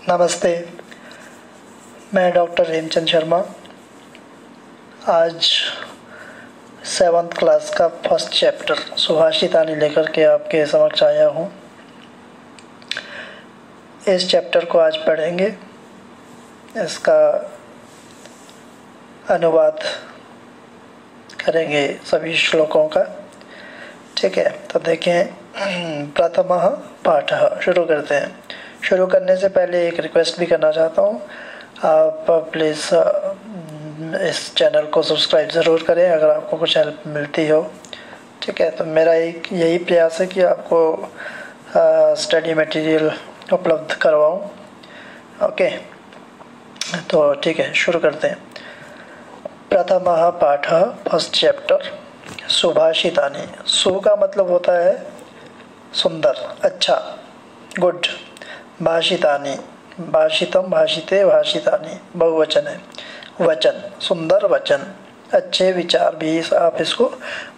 नमस्ते, मैं डॉक्टर हेमचंद शर्मा। आज 7th क्लास का फर्स्ट चैप्टर सुभाषितानी लेकर के आपके समक्ष आया हूँ। इस चैप्टर को आज पढ़ेंगे, इसका अनुवाद करेंगे सभी श्लोकों का। ठीक है, तो देखें, प्रथमः पाठः, शुरू करते हैं। शुरू करने से पहले एक रिक्वेस्ट भी करना चाहता हूँ, आप प्लीज़ इस चैनल को सब्सक्राइब ज़रूर करें अगर आपको कुछ हेल्प मिलती हो। ठीक है, तो मेरा एक यही प्रयास है कि आपको स्टडी मटेरियल उपलब्ध करवाऊँ। ओके, तो ठीक है, शुरू करते हैं। प्रथमः पाठः, फर्स्ट चैप्टर, सुभाषितानि। सु का मतलब होता है सुंदर, अच्छा, गुड। भाषितानि, भाषितम, भाषिते, भाषितानि, बहुवचन है। वचन, सुंदर वचन, अच्छे विचार भी आप इसको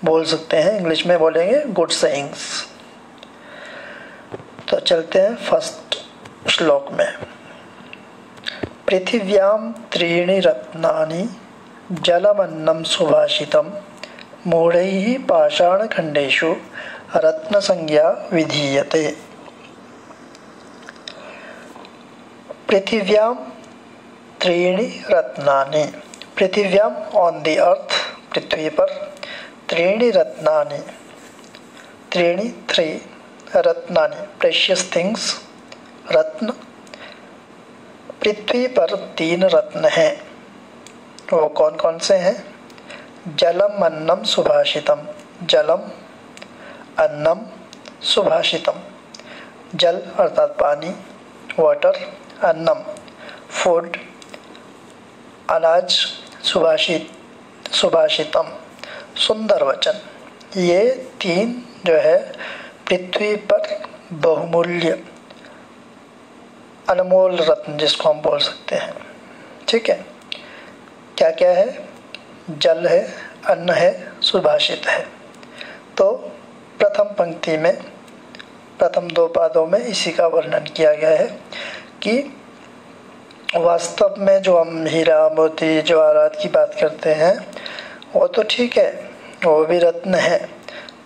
बोल सकते हैं। इंग्लिश में बोलेंगे गुड सेइंग्स। तो चलते हैं फर्स्ट श्लोक में। पृथिव्याम त्रीणि रत्नानि जलमन्नं सुभाषितं मूढ़ैः पाषाणखण्डेषु रत्नसंज्ञा विधीयते। पृथिव्याम त्रीणि रत्नानि, पृथिव्याम ऑन द अर्थ, पृथ्वी पर, त्रीणि रत्नानि, त्रीणि थ्री, रत्नानि प्रेशियस थिंग्स, रत्न। पृथ्वी पर 3 रत्न हैं, वो कौन कौन से हैं? जलम अन्नम सुभाषितम, जलम, अन्नम, सुभाषितम। जल अर्थात पानी, वाटर, अन्नम फूड, अनाज, सुभाषितम सुंदर वचन। ये 3 जो है पृथ्वी पर बहुमूल्य अनमोल रत्न जिसको हम बोल सकते हैं। ठीक है, क्या क्या है? जल है, अन्न है, सुभाषित है। तो प्रथम पंक्ति में, प्रथम 2 पादों में इसी का वर्णन किया गया है कि वास्तव में जो हम हीरा, मोती, जवाहरात की बात करते हैं वो तो ठीक है, वो भी रत्न है,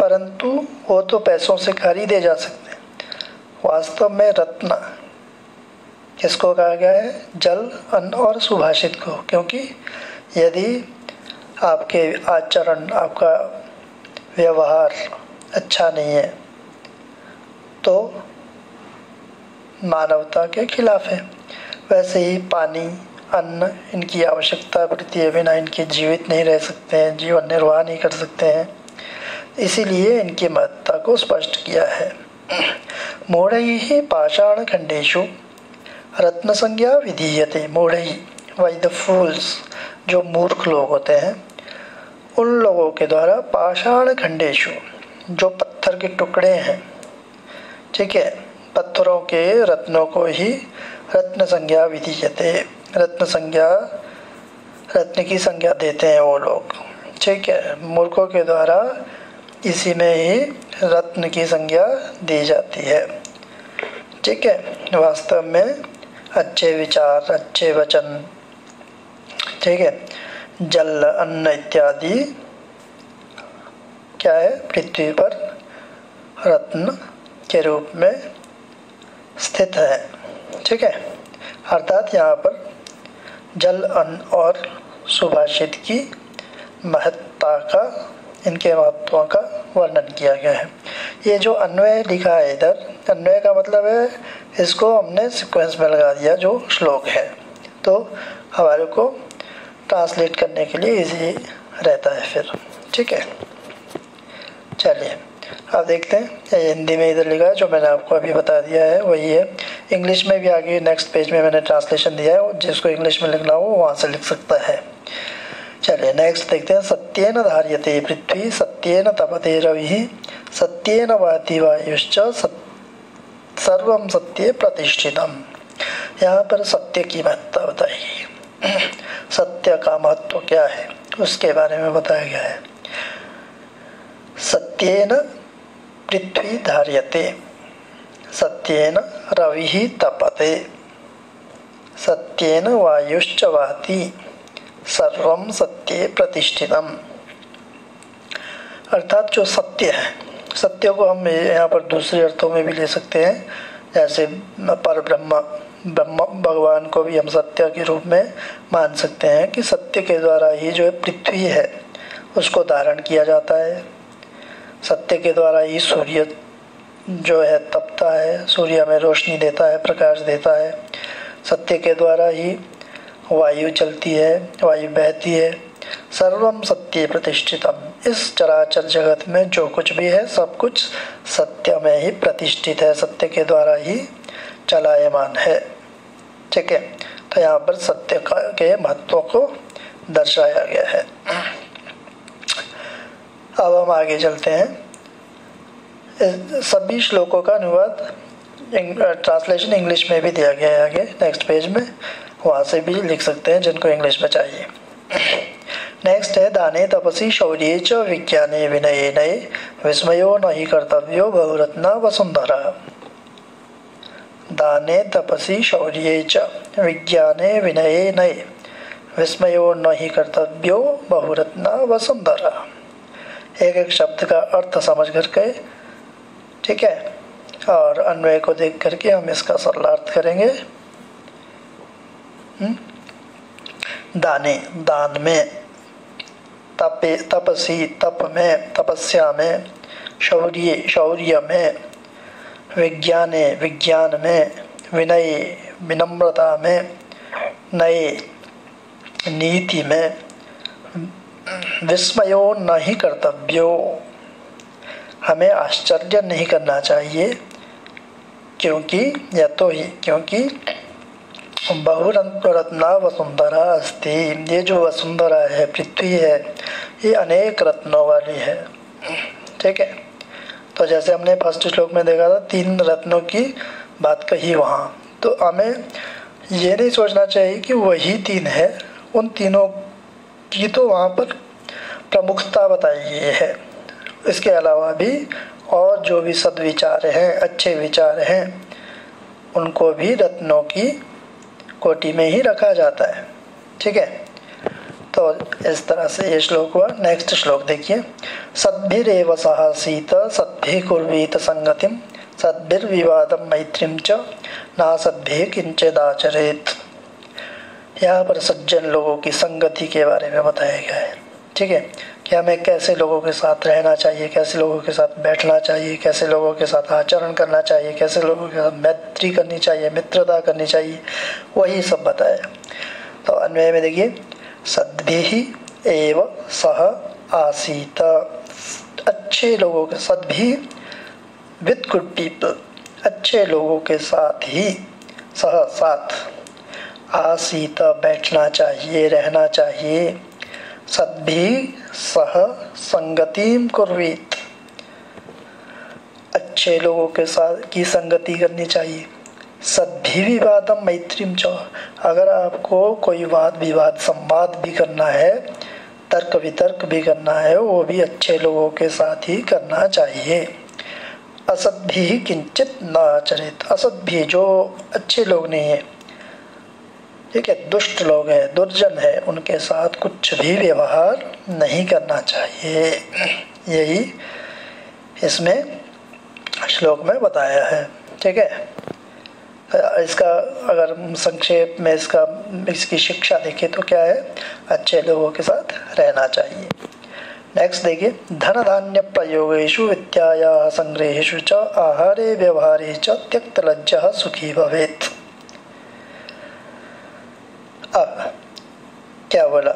परंतु वो तो पैसों से खरीदे जा सकते हैं। वास्तव में रत्न किसको कहा गया है? जल, अन्न और सुभाषित को। क्योंकि यदि आपके आचरण, आपका व्यवहार अच्छा नहीं है तो मानवता के खिलाफ है। वैसे ही पानी, अन्न, इनकी आवश्यकता पड़ती है, बिना इनके जीवित नहीं रह सकते हैं, जीवन निर्वाह नहीं कर सकते हैं। इसीलिए इनकी महत्ता को स्पष्ट किया है। मूढ़ैः पाषाणखण्डेषु रत्न संज्ञा विधीयते। मूढ़ैः, बाय द फूल्स, जो मूर्ख लोग होते हैं, उन लोगों के द्वारा पाषाणखण्डेषु, जो पत्थर के टुकड़े हैं, ठीक है, पत्थरों के रत्नों को ही रत्न संज्ञा विधीयते, रत्न संज्ञा, रत्न की संज्ञा देते हैं वो लोग। ठीक है, मूर्खों के द्वारा इसी में ही रत्न की संज्ञा दी जाती है। ठीक है, वास्तव में अच्छे विचार, अच्छे वचन, ठीक है, जल, अन्न इत्यादि क्या है? पृथ्वी पर रत्न के रूप में स्थित है। ठीक है, अर्थात यहाँ पर जल, अन्न और सुभाषित की महत्ता का, इनके महत्वों का वर्णन किया गया है। ये जो अन्वय लिखा है इधर, अन्वय का मतलब है इसको हमने सीक्वेंस में लगा दिया जो श्लोक है, तो हमारे को ट्रांसलेट करने के लिए इजी रहता है फिर। ठीक है, चलिए अब देखते हैं। ये हिंदी में इधर लिखा है, जो मैंने आपको अभी बता दिया है वही है। इंग्लिश में भी आगे नेक्स्ट पेज में मैंने ट्रांसलेशन दिया है, जिसको इंग्लिश में लिखना हो वहाँ से लिख सकता है। चलिए नेक्स्ट देखते हैं। सत्येन धार्यते पृथ्वी, सत्येन तपते रविः, सत्येन वाति वायुश्च, सर्वं सत्ये प्रतिष्ठितम्। यहाँ पर सत्य की महत्ता बताई। सत्य का महत्व क्या है उसके बारे में बताया गया है। सत्येन पृथ्वी धार्यते, सत्येन रविः तपते। सत्येन वायुश्च वाति सर्वं सत्ये प्रतिष्ठितम्। अर्थात जो सत्य है, सत्य को हम यहाँ पर दूसरे अर्थों में भी ले सकते हैं, जैसे पर ब्रह्म भगवान को भी हम सत्य के रूप में मान सकते हैं कि सत्य के द्वारा ही जो पृथ्वी है उसको धारण किया जाता है, सत्य के द्वारा ही सूर्य जो है तपता है, सूर्य हमें रोशनी देता है, प्रकाश देता है, सत्य के द्वारा ही वायु चलती है, वायु बहती है। सर्वम सत्ये प्रतिष्ठितम, इस चराचर जगत में जो कुछ भी है सब कुछ सत्य में ही प्रतिष्ठित है, सत्य के द्वारा ही चलायमान है। ठीक है, तो यहाँ पर सत्य के महत्व को दर्शाया गया है। अब हम आगे चलते हैं। सभी श्लोकों का अनुवाद ट्रांसलेशन इंग्लिश में भी दिया गया है आगे नेक्स्ट पेज में, वहाँ से भी लिख सकते हैं जिनको इंग्लिश में चाहिए। नेक्स्ट है दाने तपसी शौर्ये च विज्ञाने विनयेन विस्मयो न हि कर्तव्यो बहुरत्ना वसुंधरा। दाने तपसी शौर्ये च विज्ञाने विनयेन विस्मयो न हि कर्तव्यो बहुरत्ना वसुंधरा। एक एक शब्द का अर्थ समझ करके, ठीक है, और अन्वय को देख करके हम इसका सरलार्थ करेंगे। दाने, दान में, तपे, तपसी, तप में, तपस्या में, शौर्य, शौर्य में, विज्ञाने, विज्ञान में, विनय, विनम्रता में, नये, नीति में, विस्मयो न हि कर्तव्यो, हमें आश्चर्य नहीं करना चाहिए, क्योंकि या तो ही क्योंकि बहुरत्ना वसुंधरा अस्ति, ये जो वसुंधरा है, पृथ्वी है, ये अनेक रत्नों वाली है। ठीक है, तो जैसे हमने फर्स्ट श्लोक में देखा था 3 रत्नों की बात कही वहाँ, तो हमें ये नहीं सोचना चाहिए कि वही 3 है, उन तीनों की तो वहाँ पर प्रमुखता बताई गई है। इसके अलावा भी और जो भी सद्विचार हैं, अच्छे विचार हैं, उनको भी रत्नों की कोटि में ही रखा जाता है। ठीक है, तो इस तरह से ये श्लोक हुआ। नेक्स्ट श्लोक देखिए। सद्भिरेव सहासीत सद्भिः कुर्वीत संगतिम सद्भिर्विवादं मैत्रीं च नासद्भिः किंचिदाचरेत्। यहाँ पर सज्जन लोगों की संगति के बारे में बताया गया है। ठीक है, कि हमें कैसे लोगों के साथ रहना चाहिए, कैसे लोगों के साथ बैठना चाहिए, कैसे लोगों के साथ आचरण करना चाहिए, कैसे लोगों के साथ मैत्री करनी चाहिए, मित्रता करनी चाहिए, वही सब बताया। तो अन्वय में देखिए, सद्भिः एव सह आसीत, अच्छे लोगों के, सद्भिः विद गुड पीपल, अच्छे लोगों के साथ ही, सह साथ, आसीत बैठना चाहिए, रहना चाहिए, सद्भिः सह संगतिम कुर्वीत, अच्छे लोगों के साथ की संगति करनी चाहिए। सद्भिः विवादम मैत्रीं च, अगर आपको कोई वाद विवाद संवाद भी करना है, तर्क वितर्क भी करना है, वो भी अच्छे लोगों के साथ ही करना चाहिए। असद्भिः किंचित न आचरेत्, असद्भिः जो अच्छे लोग नहीं है, ठीक है, दुष्ट लोग हैं, दुर्जन है, उनके साथ कुछ भी व्यवहार नहीं करना चाहिए। यही इसमें श्लोक में बताया है। ठीक है, इसका अगर संक्षेप में इसकी शिक्षा देखें तो क्या है, अच्छे लोगों के साथ रहना चाहिए। नेक्स्ट देखिए, धन धान्य प्रयोगेषु विद्यायाः संग्रहेषु च आहारे व्यवहारे च त्यक्तलज्जः सुखी भवेत्। अब क्या बोला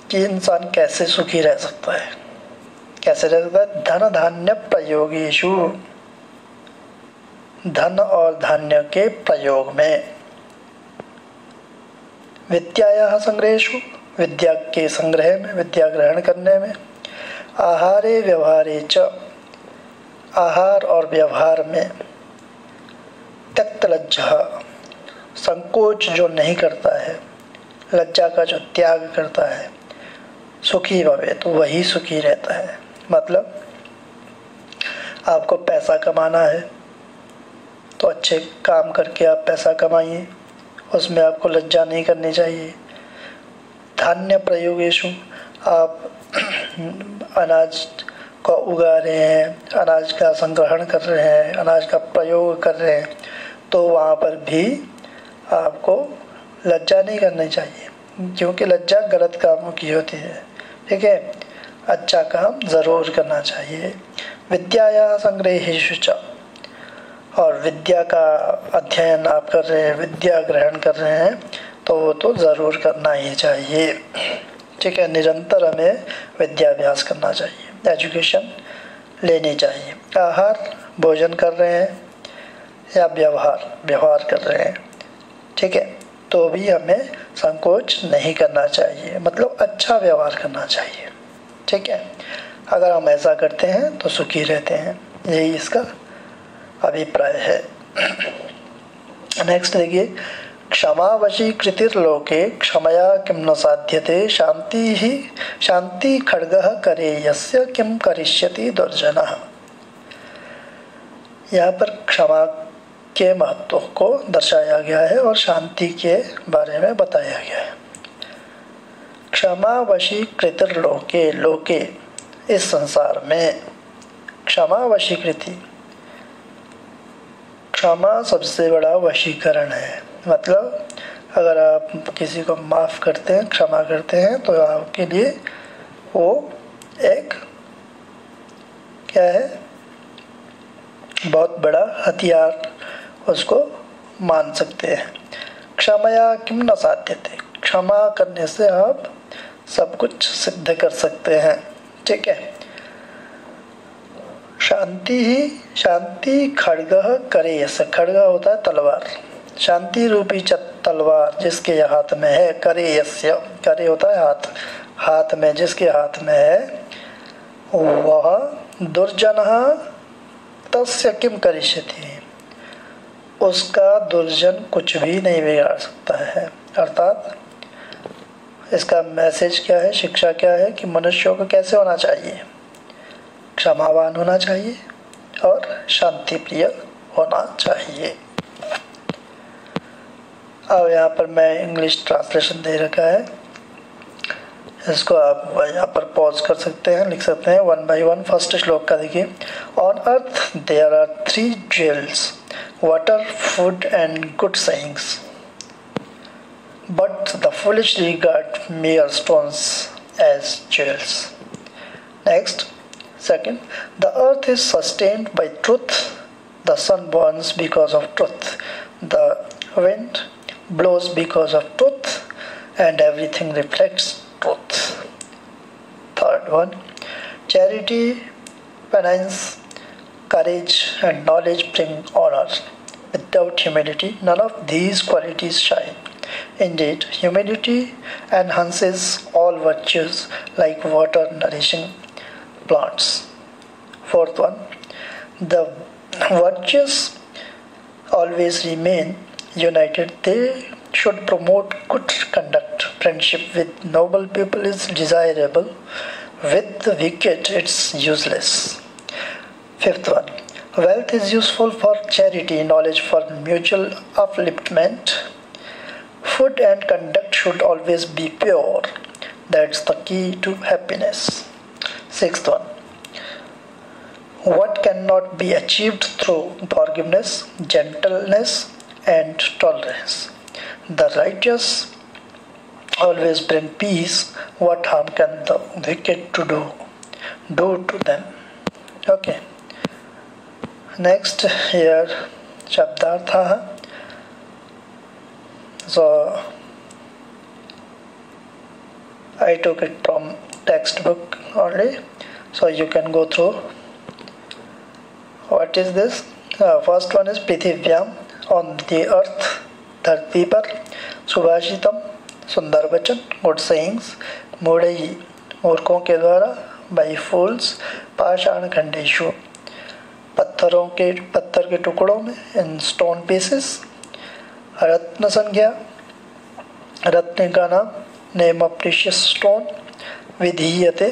कि इंसान कैसे सुखी रह सकता है, कैसे रह सकता है? धन धान्य प्रयोगेषु, धन और धान्य के प्रयोग में, विद्यायाः संग्रहेषु, विद्या के संग्रह में, विद्या ग्रहण करने में, आहारे व्यवहारे च, आहार और व्यवहार में, त्यक्त लज्जा, संकोच जो नहीं करता है, लज्जा का जो त्याग करता है, सुखी भवे, तो वही सुखी रहता है। मतलब आपको पैसा कमाना है तो अच्छे काम करके आप पैसा कमाइए, उसमें आपको लज्जा नहीं करनी चाहिए। धान्य प्रयोगेषु, आप अनाज को उगा रहे हैं, अनाज का संग्रहण कर रहे हैं, अनाज का प्रयोग कर रहे हैं, तो वहाँ पर भी आपको लज्जा नहीं करनी चाहिए, क्योंकि लज्जा गलत कामों की होती है। ठीक है, अच्छा काम ज़रूर करना चाहिए। विद्याया संग्रहेषु च, और विद्या का अध्ययन आप कर रहे हैं, विद्या ग्रहण कर रहे हैं, तो वो तो ज़रूर करना ही चाहिए। ठीक है, निरंतर हमें विद्याभ्यास करना चाहिए, एजुकेशन लेनी चाहिए। आहार, भोजन कर रहे हैं या व्यवहार कर रहे हैं, ठीक है, तो भी हमें संकोच नहीं करना चाहिए, मतलब अच्छा व्यवहार करना चाहिए। ठीक है, अगर हम ऐसा करते हैं तो सुखी रहते हैं, यही इसका अभिप्राय है। नेक्स्ट देखिए, क्षमा वशीकृतिर्लोके क्षमया किं न साध्यते शांति खड्गः करे यस्य किं करिष्यति दुर्जनः। यहाँ पर क्षमा के महत्व को दर्शाया गया है और शांति के बारे में बताया गया है। क्षमा वशीकृतिर्लोके, लोके इस संसार में, क्षमा वशीकृति, क्षमा सबसे बड़ा वशीकरण है। मतलब अगर आप किसी को माफ़ करते हैं, क्षमा करते हैं, तो आपके लिए वो एक क्या है, बहुत बड़ा हथियार उसको मान सकते हैं। क्षमया किम न साध्यते, क्षमा करने से आप सब कुछ सिद्ध कर सकते हैं। ठीक है, शांति खड्गः करे यस्य, खड्ग होता है तलवार, शांति रूपी तलवार जिसके हाथ में है, करे यस्य, करे होता है हाथ, हाथ में जिसके हाथ में है, वह दुर्जनः तस्य किम करिष्यति, उसका दुर्जन कुछ भी नहीं बिगाड़ सकता है। अर्थात इसका मैसेज क्या है, शिक्षा क्या है कि मनुष्यों को कैसे होना चाहिए, क्षमावान होना चाहिए और शांति प्रिय होना चाहिए। अब यहाँ पर मैं इंग्लिश ट्रांसलेशन दे रखा है, इसको आप यहाँ पर पॉज कर सकते हैं, लिख सकते हैं वन बाय वन। फर्स्ट श्लोक का देखिए, on earth there are 3 jewels, water, food and good sayings, but the foolish regard mere stones as jewels. Next, second, the earth is sustained by truth, the sun burns because of truth, the wind blows because of truth, and everything reflects truth. Third one, charity, penance, courage and knowledge bring honor. Without humility, none of these qualities shine. Indeed, humility enhances all virtues like water nourishing plants. Fourth one, the virtuous always remain united. They should promote good conduct. Friendship with noble people is desirable. With the wicked, it's useless. Fifth one, wealth is useful for charity, knowledge for mutual upliftment. Food and conduct should always be pure. That's the key to happiness. Sixth one, what cannot be achieved through forgiveness, gentleness, and tolerance. The righteous always bring peace. What harm can the wicked do to them? Okay. Next here, Shabdartha. So I took it from textbook only, so you can go through. What is this? First one is Prithivyam, on the earth, धरती पर, सुभाषितम, सुंदर वचन, good sayings, मूढ़ई, मूर्खों के द्वारा, by fools, पाषाण खंडेषु, पत्थर के टुकड़ों में, in stone pieces, रत्न संज्ञा, रत्न का नाम, नेम ऑफ प्रीशियस स्टोन, विधीयते,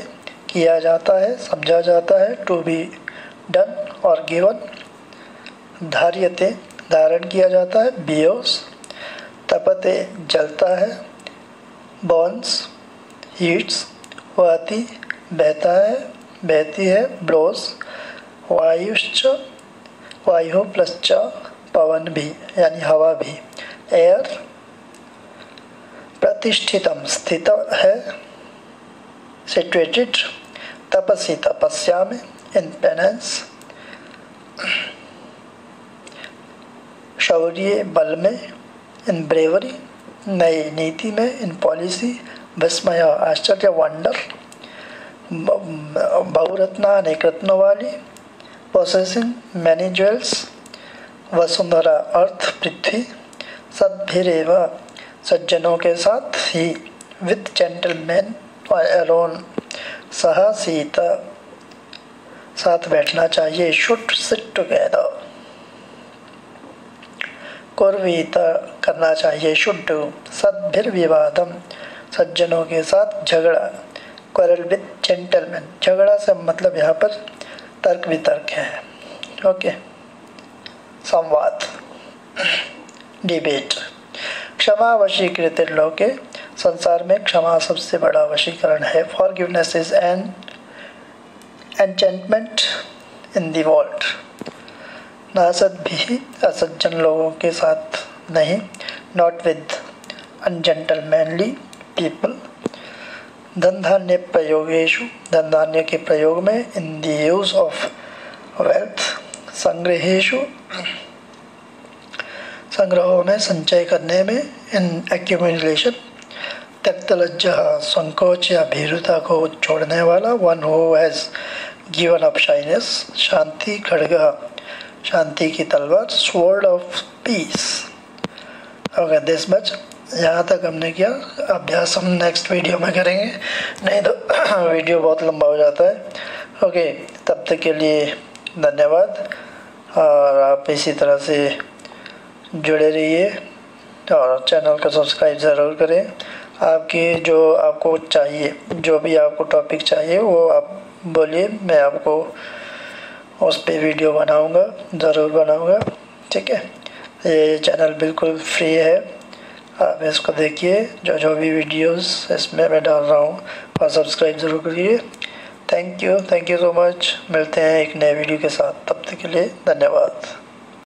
किया जाता है, समझा जाता है, टू बी डन और गिवन, धार्यते, धारण किया जाता है, बियोस, तपते जलता है, बर्न्स हीट्स वहती बहता है बहती है, ब्लोस वायुश्च वायु प्लस च पवन भी यानी हवा भी, एयर प्रतिष्ठितम स्थित है, सिचुएटेड, तपसी तपस्या में, इन पेनेंस शौर्य बल में, इन ब्रेवरी नई नीति में, इन पॉलिसी विस्मय आश्चर्य वंडर, बहुरत्ना अनेक रत्नों वाली, पोसेसिंग मैनी ज्वेल्स, वसुंधरा अर्थ पृथ्वी, सद्भिरेव सज्जनों के साथ ही, विथ जेंटलमैन और एलोन सह सीता साथ बैठना चाहिए, शुड सिट टुगेदर, कुर्वीत करना चाहिए, शुड डू, सद्भिर्विवादम सज्जनों के साथ झगड़ा, क्वारल विथ जेंटलमैन, झगड़ा से मतलब यहाँ पर तर्क वितर्क है, ओके, संवाद, डिबेट। क्षमा वशीकृत लोके, संसार में क्षमा सबसे बड़ा वशीकरण है, forgiveness is an enchantment in the world, नासद भी असज्जन लोगों के साथ नहीं, नॉट विद अनजेंटलमैनली पीपल, धन धान्य प्रयोगेशु, धन धान्य के प्रयोग में, in the use of wealth, संग्रहेशु संग्रहों में, संचय करने में, इन एक्यूमुलेशन, त्यक्त लज्जा संकोच या भीरुता को छोड़ने वाला, one who has given up shyness, शांति खड़गा शांति की तलवार, sword of peace. Okay, this much, यहाँ तक हमने किया। अभ्यास हम नेक्स्ट वीडियो में करेंगे, नहीं तो वीडियो बहुत लंबा हो जाता है। ओके, तब तक के लिए धन्यवाद, और आप इसी तरह से जुड़े रहिए और चैनल को सब्सक्राइब ज़रूर करें। आपकी जो आपको चाहिए, जो भी आपको टॉपिक चाहिए वो आप बोलिए, मैं आपको उस पे वीडियो बनाऊंगा, ज़रूर बनाऊंगा, ठीक है। ये चैनल बिल्कुल फ्री है, आप इसको देखिए, जो भी वीडियोस इसमें मैं डाल रहा हूँ, और सब्सक्राइब ज़रूर करिए। Thank you so much. मिलते हैं एक नए वीडियो के साथ, तब तक के लिए धन्यवाद।